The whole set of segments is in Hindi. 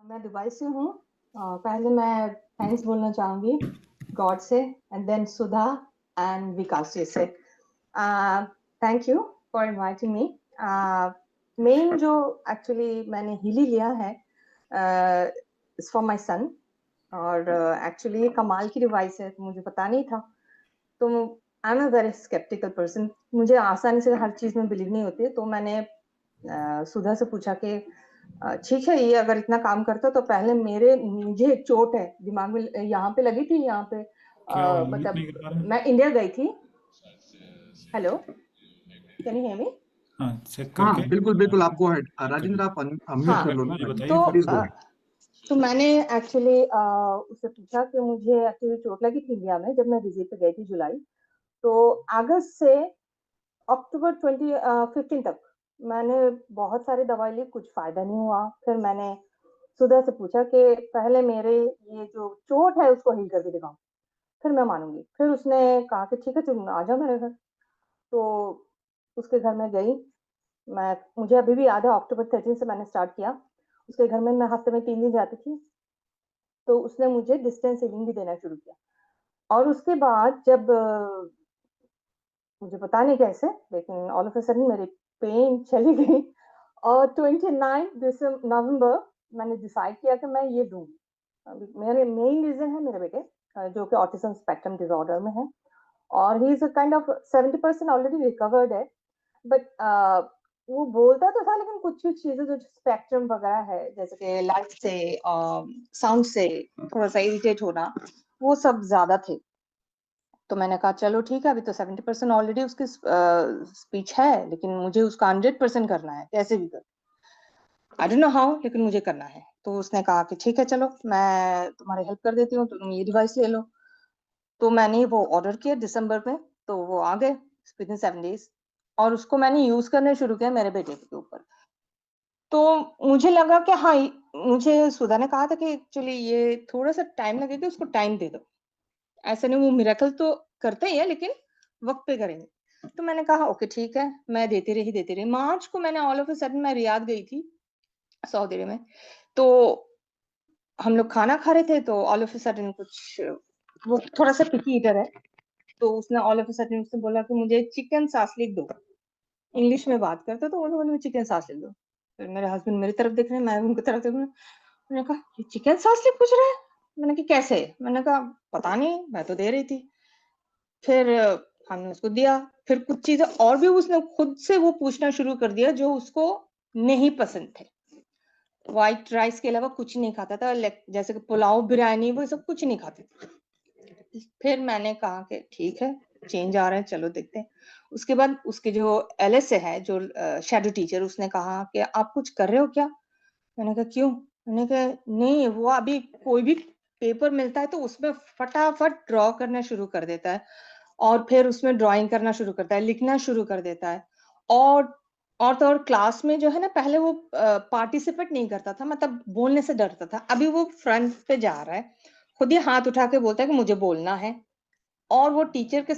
मैं दुबई से हूँ। पहले मैं थैंक्स बोलना चाहूँगी गॉड से, एंड देन सुधा एंड विकास जी से। Thank you for inviting me. Main जो एक्चुअली मैंने हिली लिया है इज फॉर माय सन, और एक्चुअली ये कमाल की डिवाइस है, तो मुझे पता नहीं था। तो I am a very sceptical person, मुझे आसानी से हर चीज़ में बिलीव नहीं होती है। तो मैंने सुधा से पूछा कि ठीक है, ये अगर इतना काम करता तो पहले मुझे एक चोट है दिमाग में, यहाँ पे लगी थी, यहाँ पे क्या हुआ? म्यूट नहीं मतलब कर पा रहे? मैं इंडिया गई थी। Hello, can you hear me? हाँ, चेक हाँ करके बिल्कुल बिल्कुल, आपको करिए। राजेंद्र आप अनम्यूट हाँ, कर लो ना ये राजेंद्र, बताइए तो प्लीज गो। तो मैंने एक्चुअली उससे पूछा कि मुझे एक्चुअली चोट लगी थी इंडिया में जब मैं विजिट पे गई थी जुलाई। तो अगस्त से अक्टूबर 2015 तक मैंने बहुत सारी दवाई ली, कुछ फायदा नहीं हुआ। फिर मैंने सुधा से पूछा कि पहले मेरे ये जो चोट है उसको हील करके दिखाओ, फिर मैं मानूंगी। फिर उसने कहा कि ठीक है तुम आ जाओ मेरे घर। तो उसके घर में गई मैं, मुझे अभी भी याद है, अक्टूबर 13 से मैंने स्टार्ट किया। उसके घर में मैं हफ्ते में 3 दिन जाती थी। तो उसने मुझे डिस्टेंस हीलिंग भी देना शुरू किया। और उसके बाद जब मुझे पता नहीं कैसे, लेकिन ऑल ऑफ अ सडन मेरी पेन चली गई। और 29 नवंबर मैंने डिसाइड किया कि मैं ये दूंगी। मेरे मेन रीजन है मेरे बेटे, जो कि ऑटिज्म स्पेक्ट्रम डिसऑर्डर में है, और he is a kind of 70% already recovered है। बट वो बोलता तो था, लेकिन कुछ कुछ चीजें जो स्पेक्ट्रम वगैरह है, जैसे कि लाइट से, साउंड से थोड़ा सा इरिटेट होना, वो सब ज्यादा थे। तो मैंने कहा चलो ठीक है, अभी तो 70% ऑलरेडी उसकी स्पीच है, लेकिन मुझे उसका 100% करना है, कैसे भी कर, आई डोंट नो हाउ, लेकिन मुझे करना है। तो उसने कहा कि ठीक है चलो मैं तुम्हारी हेल्प कर देती हूँ, तो तुम ये डिवाइस ले लो। तो मैंने वो ऑर्डर किया दिसंबर में, तो वो आ गए विद इन 7 डेज। और उसको मैंने यूज करने शुरू किया मेरे बेटे के ऊपर। तो मुझे लगा कि हाँ, मुझे सुधा ने कहा था कि एक्चुअली ये थोड़ा सा टाइम लगेगा, उसको टाइम दे दो। ऐसे नहीं, वो मिरेकल तो करते ही है, लेकिन वक्त पे करेंगे। तो मैंने कहा ओके ठीक है, मैं देती रही। मार्च को मैंने ऑल ऑफ अ सडन मैं रियाद गई थी, सऊदी अरब में। तो हम लोग खाना खा रहे थे, तो ऑल ऑफ अ सडन कुछ, वो थोड़ा सा पिकी ईटर है, तो उसने ऑल ऑफ अ सडन उसने बोला कि मुझे चिकन सास लिख दो। इंग्लिश में बात करते तो उन्होंने चिकन सास लिख दो। फिर मेरे हस्बैंड मेरी तरफ देख रहे हैं, मैं उनकी तरफ देख रही हूँ। मैंने कहा ये चिकन सास लिख पूछ रहा है। मैंने कहा कैसे? मैंने कहा पता नहीं, मैं तो दे रही थी। फिर हमने उसको दिया। फिर कुछ चीजें और भी उसने खुद से वो पूछना शुरू कर दिया जो उसको नहीं पसंद थे। व्हाइट राइस के अलावा कुछ नहीं खाता था, जैसे कि पुलाव, बिरयानी, वो सब कुछ नहीं खाते थे। फिर मैंने कहा कि ठीक है, चेंज आ रहा है, चलो देखते हैं। उसके बाद उसके जो एलएस है, जो शैडो टीचर, उसने कहा कि आप कुछ कर रहे हो क्या? मैंने कहा क्यों? मैंने कहा नहीं, वो अभी कोई भी पेपर मिलता है तो उसमें फटाफट ड्रॉ करना शुरू कर देता है, और फिर उसमें ड्राइंग करना शुरू करता है, लिखना शुरू कर देता है। और तो और क्लास में जो है ना, पहले वो पार्टिसिपेट नहीं करता था, मतलब बोलने से डरता था। अभी वो फ्रंट पे जा रहा है, खुद ही हाथ उठा के बोलता है कि मुझे बोलना है। और वो टीचर के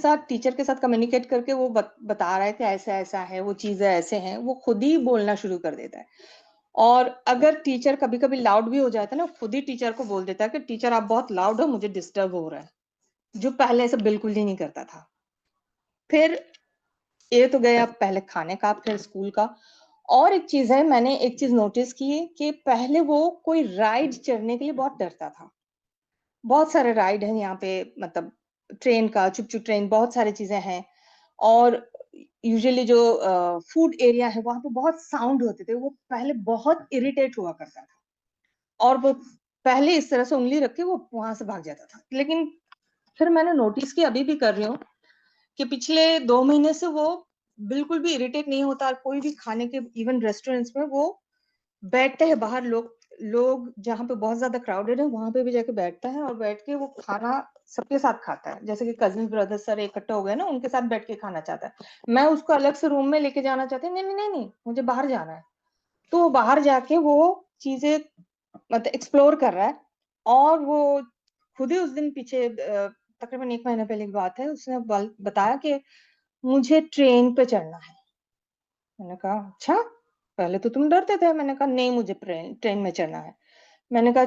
साथ कम्युनिकेट करके वो बता रहा है कि ऐसा ऐसा है, वो चीजें ऐसे हैं, वो खुद ही बोलना शुरू कर देता है। और अगर टीचर कभी कभी लाउड भी हो जाता है ना, खुद ही टीचर को बोल देता है कि टीचर आप बहुत लाउड हो, मुझे डिस्टर्ब हो रहा है, जो पहले ऐसा बिल्कुल ही नहीं करता था। फिर ये तो गया पहले खाने का, फिर स्कूल का। और एक चीज है, मैंने एक चीज नोटिस की है कि पहले वो कोई राइड चढ़ने के लिए बहुत डरता था। बहुत सारे राइड है यहाँ पे, मतलब ट्रेन का, चुप चुप ट्रेन, बहुत सारी चीजें हैं। और यूजुअली जो फूड एरिया है वहां पे बहुत साउंड होते थे, वो पहले बहुत इरिटेट हुआ करता था। और वो पहले इस तरह से उंगली रख के वो वहां से भाग जाता था। लेकिन फिर मैंने नोटिस किया, अभी भी कर रही हूँ, कि पिछले 2 महीने से वो बिल्कुल भी इरिटेट नहीं होता। और कोई भी खाने के, इवन रेस्टोरेंट्स में वो बैठते हैं बाहर, लोग लोग जहाँ पे बहुत ज्यादा क्राउडेड है वहां पे भी जाके बैठता है, और बैठ के वो खाना सबके साथ खाता है। जैसे कि कजिन ब्रदर सर इकट्ठे हो गए ना, उनके साथ बैठ के खाना चाहता है। मैं उसको अलग से रूम में लेके जाना चाहती हूँ, नहीं नहीं नहीं नहीं, मुझे बाहर जाना है। तो वो बाहर जाके वो चीजें मतलब एक्सप्लोर कर रहा है। और वो खुद ही उस दिन पीछे तकरीबन 1 महीने पहले की बात है, उसने बताया कि मुझे ट्रेन पे चढ़ना है। मैंने कहा अच्छा, पहले तो तुम डरते थे। मैंने कहा नहीं, मुझे ट्रेन में चढ़ना है। मैंने कहा,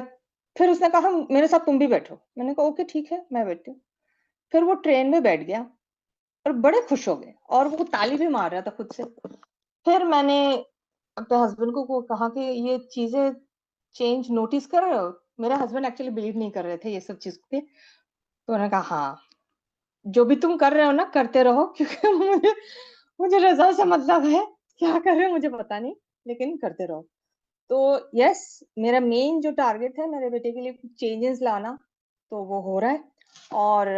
फिर उसने कहा मेरे साथ तुम भी बैठो। मैंने कहा ओके ठीक है, मैं बैठती हूँ। फिर वो ट्रेन में बैठ गया और बड़े खुश हो गए, और वो ताली भी मार रहा था खुद से। फिर मैंने अपने हस्बैंड को कहा कि ये चीजें चेंज नोटिस कर रहे हो? मेरे हस्बैंड एक्चुअली बिलीव नहीं कर रहे थे ये सब चीज पे। तो उन्होंने कहा हाँ, जो भी तुम कर रहे हो ना करते रहो, क्योंकि मुझे मुझे रजा से मतलब है, क्या कर रहे हो मुझे पता नहीं, लेकिन करते रहो। तो यस, मेरा मेन जो टारगेट है मेरे बेटे के लिए कुछ चेंजेस लाना, तो वो हो रहा है। और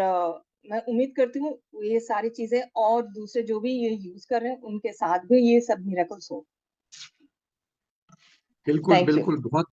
मैं उम्मीद करती हूँ ये सारी चीजें और दूसरे जो भी ये यूज कर रहे हैं उनके साथ भी ये सब मिरेकल्स हो। बिल्कुल थैंक यू। बिल्कुल, बहुत